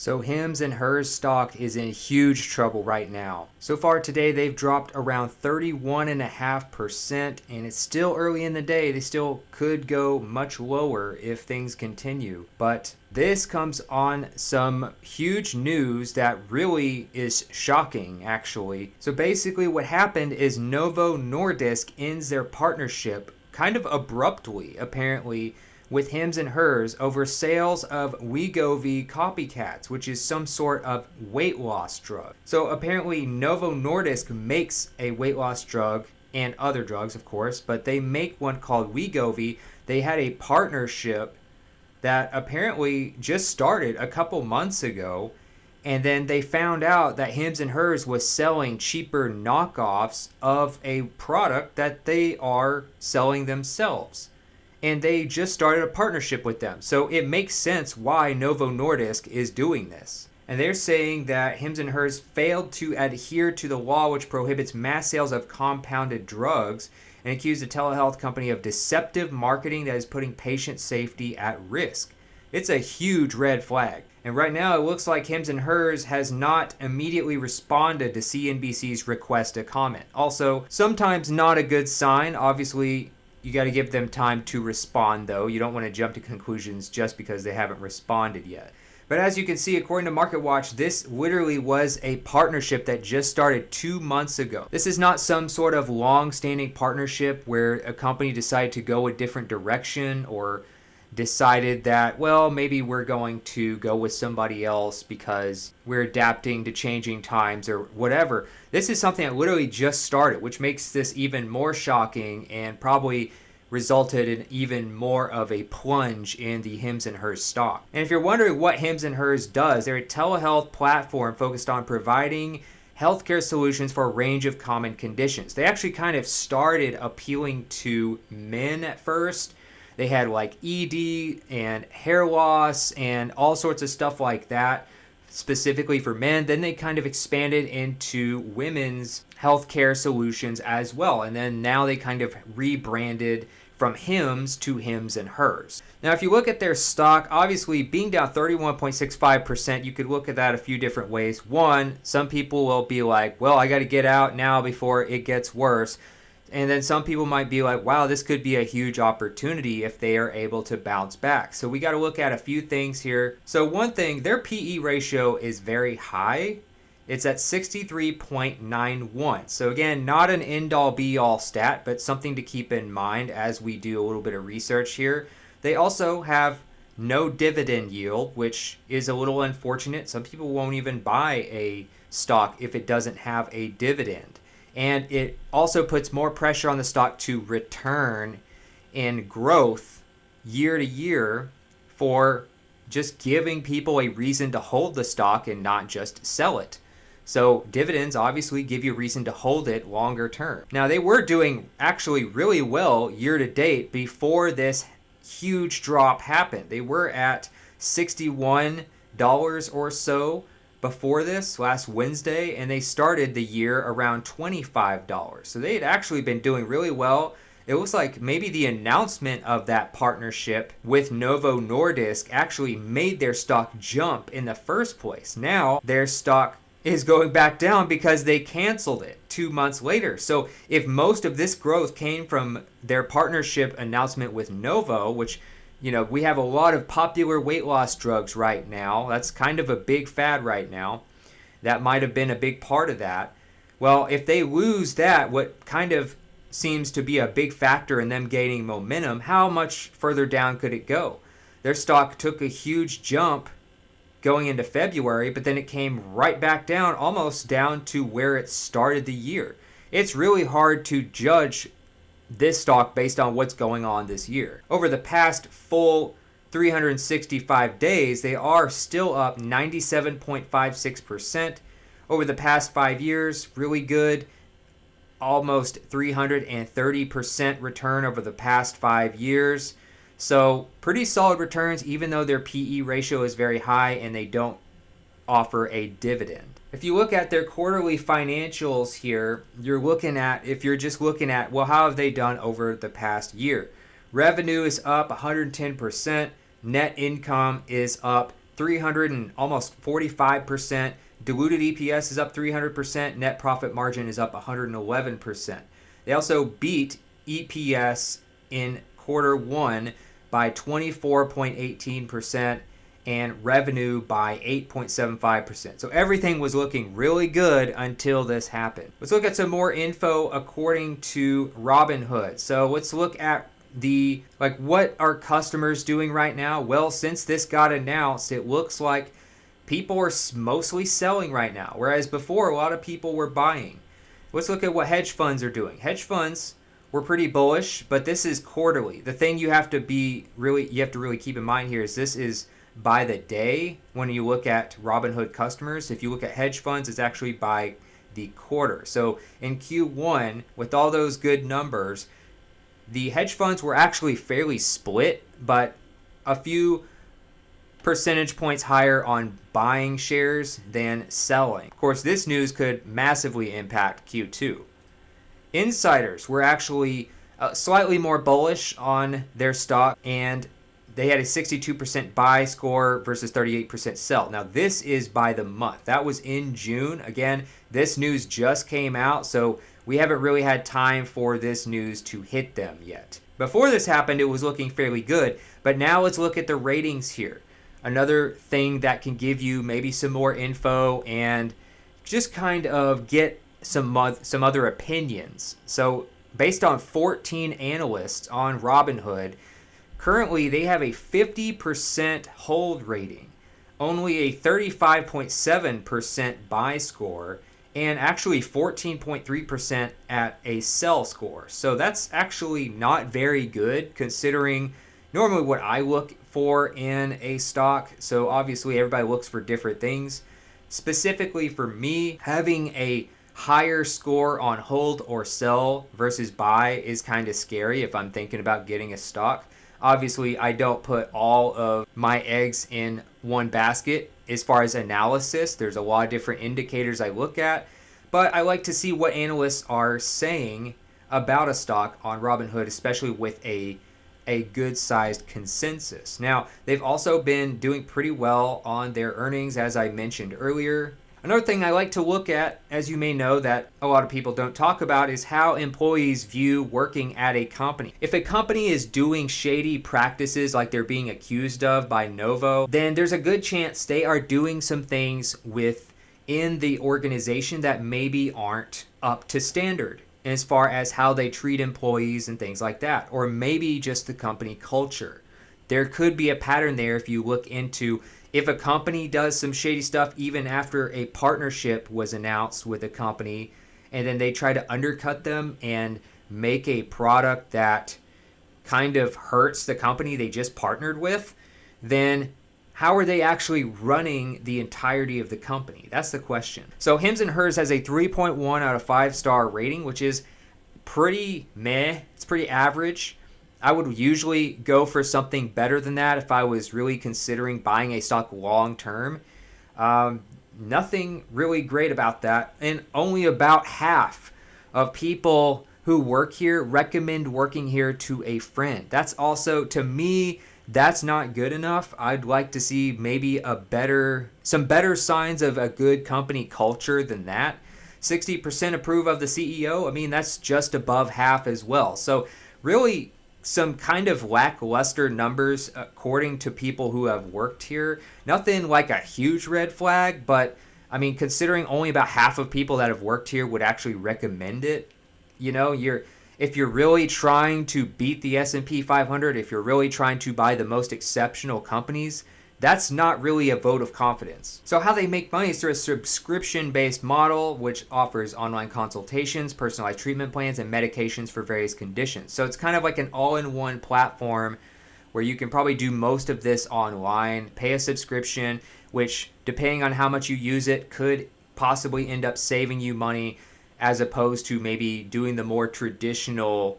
So Hims and Hers stock is in huge trouble right now. So far today, they've dropped around 31.5%, and it's still early in the day. They still could go much lower if things continue. But this comes on some huge news that really is shocking, actually. So basically what happened is Novo Nordisk ends their partnership kind of abruptly, apparently, with Hims and Hers over sales of Wegovy copycats, which is some sort of weight loss drug. So apparently Novo Nordisk makes a weight loss drug and other drugs, of course, but they make one called Wegovy. They had a partnership that apparently just started a couple months ago, and then they found out that Hims and Hers was selling cheaper knockoffs of a product that they are selling themselves. And they just started a partnership with them. So it makes sense why Novo Nordisk is doing this. And they're saying that Hims and Hers failed to adhere to the law which prohibits mass sales of compounded drugs and accused the telehealth company of deceptive marketing that is putting patient safety at risk. It's a huge red flag. And right now it looks like Hims and Hers has not immediately responded to CNBC's request to comment. Also, sometimes not a good sign. Obviously, you got to give them time to respond, though. You don't want to jump to conclusions just because they haven't responded yet. But as you can see, according to MarketWatch, this literally was a partnership that just started 2 months ago. This is not some sort of long-standing partnership where a company decided to go a different direction or decided that, well, maybe we're going to go with somebody else because we're adapting to changing times or whatever. This is something that literally just started, which makes this even more shocking and probably resulted in even more of a plunge in the Hims and Hers stock. And if you're wondering what Hims and Hers does, they're a telehealth platform focused on providing healthcare solutions for a range of common conditions. They actually kind of started appealing to men at first. They had like ED and hair loss and all sorts of stuff like that, specifically for men. Then they kind of expanded into women's healthcare solutions as well. And then now they kind of rebranded from Hims to Hims and Hers. Now, if you look at their stock, obviously being down 31.65%, you could look at that a few different ways. One, some people will be like, well, I got to get out now before it gets worse. And then some people might be like, wow, this could be a huge opportunity if they are able to bounce back. So we got to look at a few things here. So one thing, their PE ratio is very high. It's at 63.91. So again, not an end-all be-all stat, but something to keep in mind as we do a little bit of research here. They also have no dividend yield, which is a little unfortunate. Some people won't even buy a stock if it doesn't have a dividend. And it also puts more pressure on the stock to return in growth year to year for just giving people a reason to hold the stock and not just sell it. So dividends obviously give you a reason to hold it longer term. Now, they were doing actually really well year to date before this huge drop happened. They were at $61 or so before this last Wednesday, and they started the year around $25. So they had actually been doing really well. It looks like maybe the announcement of that partnership with Novo Nordisk actually made their stock jump in the first place. Now their stock is going back down because they canceled it 2 months later. So if most of this growth came from their partnership announcement with Novo, which, you know, we have a lot of popular weight loss drugs right now. That's kind of a big fad right now. That might have been a big part of that. Well, if they lose that, what kind of seems to be a big factor in them gaining momentum, how much further down could it go? Their stock took a huge jump going into February, but then it came right back down, almost down to where it started the year. It's really hard to judge this stock based on what's going on this year. Over the past full 365 days, they are still up 97.56%. Over the past 5 years, really good. Almost 330% return over the past 5 years. So pretty solid returns, even though their PE ratio is very high and they don't offer a dividend. If you look at their quarterly financials here, you're looking at, if you're just looking at, well, how have they done over the past year? Revenue is up 110%. Net income is up 300 and almost 45%. Diluted EPS is up 300%. Net profit margin is up 111%. They also beat EPS in quarter one by 24.18% and revenue by 8.75%. So everything was looking really good until this happened. Let's look at some more info according to Robinhood. So let's look at what are customers doing right now? Well, since this got announced, it looks like people are mostly selling right now, whereas before a lot of people were buying. Let's look at what hedge funds are doing. Hedge funds were pretty bullish, but this is quarterly. The thing you have to really keep in mind here is this is by the day when you look at Robinhood customers. If you look at hedge funds, it's actually by the quarter. So in Q1, with all those good numbers, the hedge funds were actually fairly split, but a few percentage points higher on buying shares than selling. Of course, this news could massively impact Q2. Insiders were actually slightly more bullish on their stock, and they had a 62% buy score versus 38% sell. Now, this is by the month. That was in June. Again, this news just came out, so we haven't really had time for this news to hit them yet. Before this happened, it was looking fairly good, but now let's look at the ratings here. Another thing that can give you maybe some more info and just kind of get some other opinions. So based on 14 analysts on Robinhood, currently they have a 50% hold rating, only a 35.7% buy score, and actually 14.3% at a sell score. So that's actually not very good considering normally what I look for in a stock. So obviously everybody looks for different things. Specifically for me, having a higher score on hold or sell versus buy is kind of scary if I'm thinking about getting a stock. Obviously, I don't put all of my eggs in one basket as far as analysis. There's a lot of different indicators I look at, but I like to see what analysts are saying about a stock on Robinhood, especially with a good-sized consensus. Now, they've also been doing pretty well on their earnings, as I mentioned earlier. Another thing I like to look at, as you may know, that a lot of people don't talk about is how employees view working at a company. If a company is doing shady practices like they're being accused of by Novo, then there's a good chance they are doing some things within the organization that maybe aren't up to standard as far as how they treat employees and things like that, or maybe just the company culture. There could be a pattern there if you look into if a company does some shady stuff even after a partnership was announced with a company, and then they try to undercut them and make a product that kind of hurts the company they just partnered with, then how are they actually running the entirety of the company? That's the question. So Hims & Hers has a 3.1 out of 5-star rating, which is pretty meh. It's pretty average. I would usually go for something better than that if I was really considering buying a stock long term. Nothing really great about that. And only about half of people who work here recommend working here to a friend. That's also, to me, that's not good enough. I'd like to see maybe some better signs of a good company culture than that. 60% approve of the CEO. I mean, that's just above half as well. So really some kind of lackluster numbers according to people who have worked here. Nothing like a huge red flag, but I mean, considering only about half of people that have worked here would actually recommend it, if you're really trying to beat the S&P 500, if you're really trying to buy the most exceptional companies, that's not really a vote of confidence. So how they make money is through a subscription-based model, which offers online consultations, personalized treatment plans, and medications for various conditions. So it's kind of like an all-in-one platform where you can probably do most of this online, pay a subscription, which depending on how much you use it could possibly end up saving you money as opposed to maybe doing the more traditional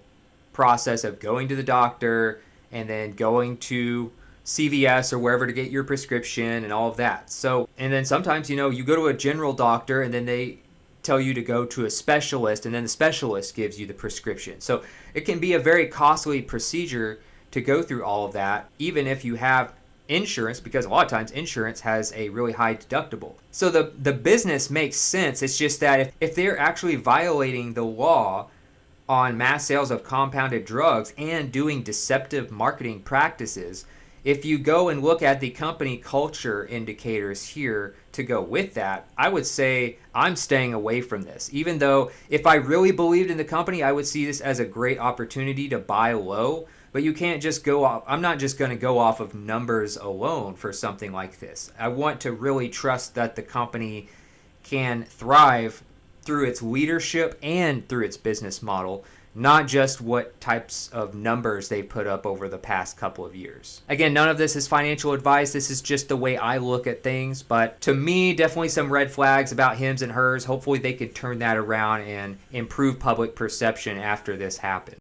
process of going to the doctor and then going to CVS or wherever to get your prescription and all of that. So, and then sometimes, you go to a general doctor and then they tell you to go to a specialist and then the specialist gives you the prescription. So it can be a very costly procedure to go through all of that, even if you have insurance, because a lot of times insurance has a really high deductible. So the business makes sense. It's just that if they're actually violating the law on mass sales of compounded drugs and doing deceptive marketing practices, if you go and look at the company culture indicators here to go with that, I would say I'm staying away from this. Even though if I really believed in the company, I would see this as a great opportunity to buy low. But you can't just go off. I'm not just going to go off of numbers alone for something like this. I want to really trust that the company can thrive through its leadership and through its business model, not just what types of numbers they put up over the past couple of years. Again, none of this is financial advice. This is just the way I look at things. But to me, definitely some red flags about hims and hers. Hopefully they could turn that around and improve public perception after this happened.